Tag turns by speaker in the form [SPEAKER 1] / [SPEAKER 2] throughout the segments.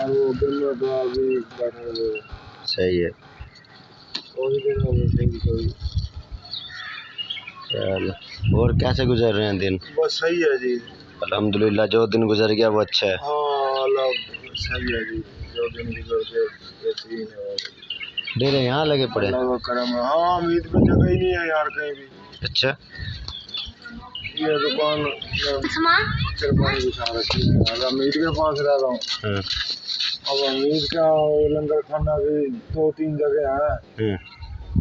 [SPEAKER 1] वो दिन में तो अभी बैठे हुए।
[SPEAKER 2] सही है। चलो, और कैसे गुजर रहे हैं दिन?
[SPEAKER 1] बस सही है जी,
[SPEAKER 2] अल्हम्दुलिल्लाह। जो दिन गुजर गया वो अच्छा है।
[SPEAKER 1] हाँ अल्लाह सही है जी, जो दिन गुजर गए बेहतरीन है।
[SPEAKER 2] डेरे यहाँ लगे पड़े?
[SPEAKER 1] अल्लाह का करम है। हाँ उम्मीद पे जगह ही नहीं है यार कहीं भी।
[SPEAKER 2] अच्छा,
[SPEAKER 1] ये दुकान चरपाई बिछा रखी है यार, अमीर के पास रह रहा हूँ। अब अमीर का लंगर खाना भी 2-3 जगह है,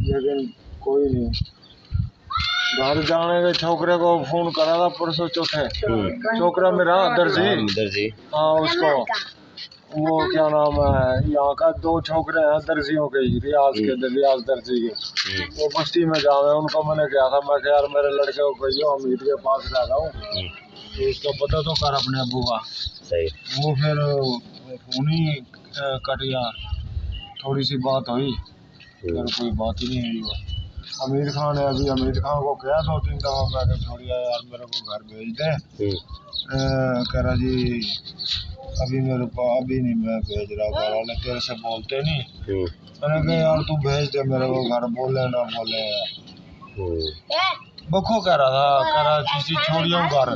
[SPEAKER 1] लेकिन कोई नहीं। घर जाने के छोकरे को फोन करा था परसों चौथे, छोकरा मेरा दर्जी। हाँ उसको वो क्या नाम है, यहाँ का 2 छोकरे हैं दर्जियों के, रियाज दर्जी के, वो बस्ती में जा रहे हैं। उनको मैंने कहा था, मैं यार मेरे लड़के को कहियो अमीर के पास रह रहा हूँ, तो उसका पता तो कर अपने अबू का। वो फिर फोन ही कर यार, थोड़ी सी बात हुई, फिर कोई बात ही नहीं हुई। वो अमीर खान है, अभी अमीर खान को कहा 2-3 दफा, मैं छोड़िया यार मेरे को घर भेज दे। कह रहा जी अभी मेरे पास अभी नहीं, मैं भेज रहा, घर वाले तेरे से बोलते नहीं। मैंने कहा यार तू भेज दे मेरे को घर, बोले ना बोले यार। बखो कह रहा था, कह रहा चीज़ छोड़िया घर,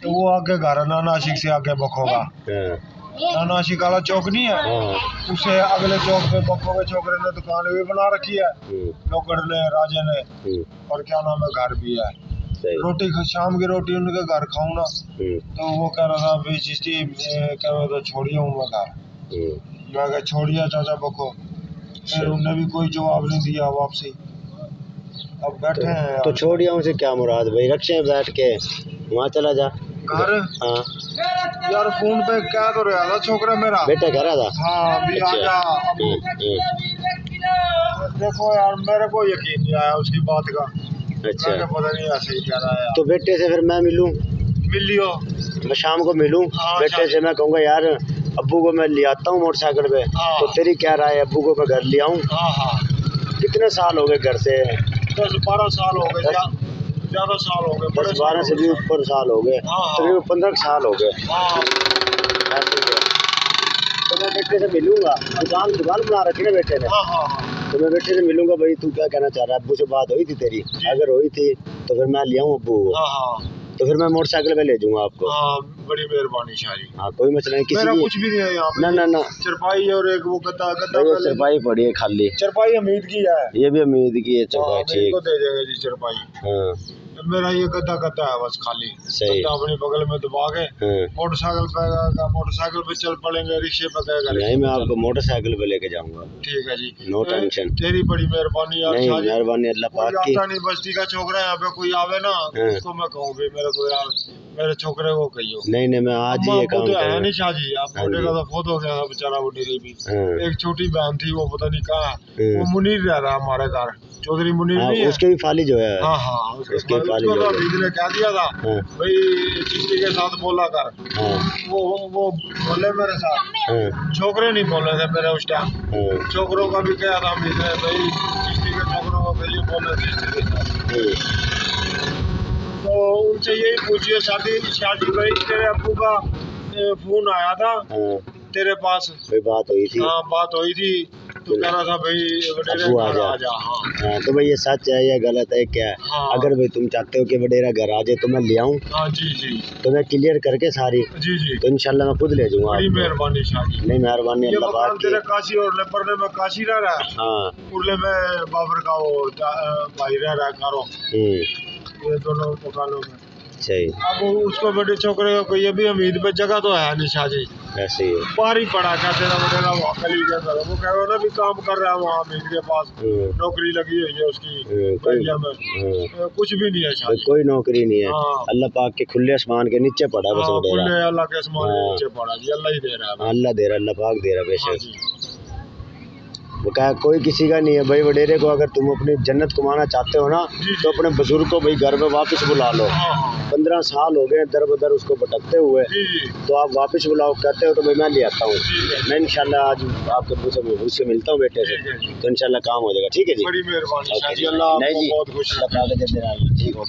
[SPEAKER 1] तो वो आगे घर नानाशिक से आगे बखो का, नानाशिक वाला चौक नहीं है, उससे अगले चौक पे बखो के छोकरे ने दुकान भी बना रखी है, लोकड़ ने राजे ने, और क्या नाम है घर भी है। रोटी शाम की रोटी उनके घर खाऊं ना, तो वो कह रहा था भाई चिश्ती कह रहा था छोड़िए हूँ मैं घर। मैं कहा छोड़िए चाचा बको, फिर उन्होंने भी कोई जवाब नहीं दिया वापसी। अब बैठे हैं
[SPEAKER 2] तो छोड़िए उनसे क्या मुराद भाई, रक्षे बैठ के वहाँ चला जा
[SPEAKER 1] घर।
[SPEAKER 2] हाँ
[SPEAKER 1] यार फोन पे क्या तो रहा था छोकरा मेरा,
[SPEAKER 2] बेटा कह रहा था
[SPEAKER 1] हाँ अभी आ जा। देखो यार मेरे को यकीन नहीं आया उसकी बात का।
[SPEAKER 2] अच्छा,
[SPEAKER 1] पता नहीं ऐसे ही कह रहा है।
[SPEAKER 2] तो बेटे से फिर मैं मिलूं,
[SPEAKER 1] मिल लियो,
[SPEAKER 2] मैं शाम को मिलूं।
[SPEAKER 1] हाँ,
[SPEAKER 2] बेटे से मैं कहूँगा यार अब्बू को मैं ले आता हूँ मोटरसाइकिल पे।
[SPEAKER 1] हाँ,
[SPEAKER 2] तो तेरी क्या राय है, अब्बू को मैं घर ले आऊँ?
[SPEAKER 1] हाँ।
[SPEAKER 2] कितने साल हो गए घर से?
[SPEAKER 1] 10-12 साल हो गए, ज्यादा साल हो गए,
[SPEAKER 2] 10-12 से भी ऊपर साल हो गए, तकरीबन 15 साल हो गए। तो मैं बेटे से मिलूंगा, दुकान बना रखी ना बेटे ने, तो मैं बेटे से मिलूंगा। भाई तू क्या कहना चाह रहा है, अब्बू से बात हुई थी तेरी? अगर हुई थी तो फिर मैं ले आऊँ अब्बू को, तो फिर मैं मोटरसाइकिल पे ले जाऊंगा आपको।
[SPEAKER 1] बड़ी मेहरबानी शाही।
[SPEAKER 2] हाँ कोई मसला नहीं, किसी
[SPEAKER 1] मेरा कुछ भी नहीं है यहाँ पे। ना चरपाई और एक वो गद्दा
[SPEAKER 2] चरपाई पड़ी है खाली,
[SPEAKER 1] चरपाई अमीद की है,
[SPEAKER 2] ये भी अमीद की है चरपाई। ठीक
[SPEAKER 1] दे देंगे जी चरपाई। हाँ मेरा ये गद्दा है बस खाली, सही अपने बगल में दबा के मोटरसाइकिल पे चल पड़ेंगे, रिक्शे पे गए।
[SPEAKER 2] नहीं मैं आपको मोटरसाइकिल पे लेके जाऊंगा।
[SPEAKER 1] ठीक है जी,
[SPEAKER 2] नो टेंशन।
[SPEAKER 1] तेरी बड़ी मेहरबानी यार।
[SPEAKER 2] नहीं मेहरबानी अल्लाह पाक की।
[SPEAKER 1] नहीं बस्ती का छोकरा यहाँ पे कोई आवे ना, उसको मैं कहूँ मेरे को यार मेरे छोकरे को कहियो।
[SPEAKER 2] नहीं मैं आज ही ये काम
[SPEAKER 1] है नहीं शाहजी, आप बुढ़े का तो फोत हो गया था बेचारा, वो डेरी भी। एक छोटी बहन थी वो पता नहीं कहाँ, वो मुनीर रह रहा हमारे घर, चौधरी मुनीर नहीं है
[SPEAKER 2] उसके भी फाली जो है।
[SPEAKER 1] हाँ उसके फाली जो है। क्या दिया था भाई चिश्ती के साथ बोला कर, वो बोले मेरे साथ, छोकरे नहीं बोले थे मेरे उस टाइम। छोकरों का भी क्या था भाई चिश्ती के छोकरों को कहिए बोले चिश्ती के साथ। तो उनसे यही पूछिए शादी भाई तेरे अब्बू का फोन आया था तेरे पास,
[SPEAKER 2] बात हुई थी? हाँ
[SPEAKER 1] बात हुई थी, तो कह रहा था भाई
[SPEAKER 2] अब्बू आ जा। हाँ तो भाई ये सच है या गलत है क्या? अगर भाई तुम चाहते हो कि वडेरा घर आ जाए तो मैं ले आऊँ?
[SPEAKER 1] जी
[SPEAKER 2] तो मैं क्लियर करके सारी
[SPEAKER 1] जी
[SPEAKER 2] तो इंशाल्लाह मैं खुद ले जाऊंगा।
[SPEAKER 1] बड़ी मेहरबानी शादी।
[SPEAKER 2] नहीं मेहरबानी अल्लाह पाक की।
[SPEAKER 1] तेरे काशी और लेपर में काशी रह रहा है, हाँ उर्ले में बाबर का वो भाई रह रहा है कारो, ये दोनों दुकानों में। सही। अब उसको बड़े छोकरे को ये भी उम्मीद पे जगह तो है निशा जी, ऐसे ही बाहर ही पड़ा क्या तेरा वगैरह वो गली के अंदर, वो कह रहा ना भी काम कर रहा है वहाँ अमीर के पास, नौकरी लगी हुई है उसकी में, कुछ भी नहीं है,
[SPEAKER 2] कोई नौकरी नहीं है। अल्लाह पाक के खुले आसमान के नीचे पड़ा बस,
[SPEAKER 1] खुले अल्लाह के आसमान के नीचे पड़ा जी, अल्लाह ही दे रहा है,
[SPEAKER 2] अल्लाह दे रहा, अल्लाह पाक दे रहा बेशक। वो कहा कोई किसी का नहीं है भाई। वडेरे को अगर तुम अपनी जन्नत कमाना चाहते हो ना तो अपने बुजुर्ग को भाई घर में वापस बुला लो। 15 साल हो गए दर बदर उसको भटकते हुए, तो आप वापस बुलाओ कहते हो तो भाई मैं ले आता हूँ। मैं इंशाल्लाह आज आपके उससे मिलता हूँ बेटे से, तो इंशाल्लाह काम हो जाएगा। ठीक है जी, बड़ी मेहरबानी। नहीं जी, बहुत खुश। ठीक हो।